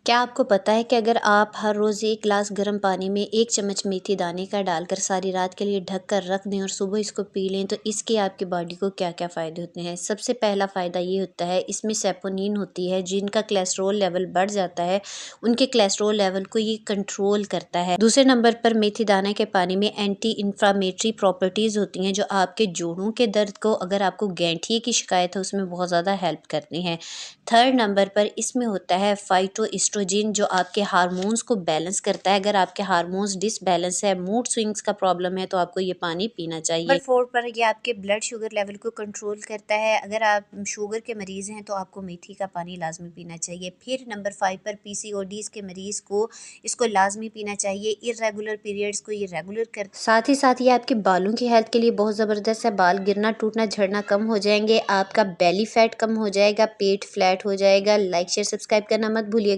क्या आपको पता है कि अगर आप हर रोज़ 1 गिलास गर्म पानी में 1 चम्मच मेथी दाने का डालकर सारी रात के लिए ढक कर रख दें और सुबह इसको पी लें तो इसके आपकी बॉडी को क्या-क्या फ़ायदे होते हैं? सबसे पहला फ़ायदा ये होता है, इसमें सेपोनीन होती है, जिनका कोलेस्ट्रॉल लेवल बढ़ जाता है, उनके कोलेस्ट्रॉल लेवल को ये कंट्रोल करता है। दूसरे नंबर पर मेथी दाने के पानी में एंटी इन्फ्लेमेटरी प्रॉपर्टीज़ होती हैं, जो आपके जोड़ों के दर्द को, अगर आपको गैंठिए की शिकायत है, उसमें बहुत ज़्यादा हेल्प करती हैं। थर्ड नंबर पर इसमें होता है फाइटोएस्ट्रोजन, जो आपके हार्मोन्स को बैलेंस करता है। अगर आपके हार्मोन्स डिसबैलेंस है, मूड स्विंग्स का प्रॉब्लम है, तो आपको ये पानी पीना चाहिए। नंबर 4 पर ये आपके ब्लड शुगर लेवल को कंट्रोल करता है। अगर आप शुगर के मरीज़ हैं तो आपको मेथी का पानी लाज़मी पीना चाहिए। फिर नंबर 5 पर पीसीओडीज़ के मरीज़ को इसको लाज़मी पीना चाहिए। इर्रेगुलर पीरियड्स को ये रेगुलर कर साथ ही ये आपके बालों की हेल्थ के लिए बहुत ज़बरदस्त है। बाल गिरना, टूटना, झड़ना कम हो जाएँगे, आपका बेली फैट कम हो जाएगा, पेट फ्लैट हो जाएगा। लाइक, शेयर, सब्सक्राइब करना मत भूलिएगा।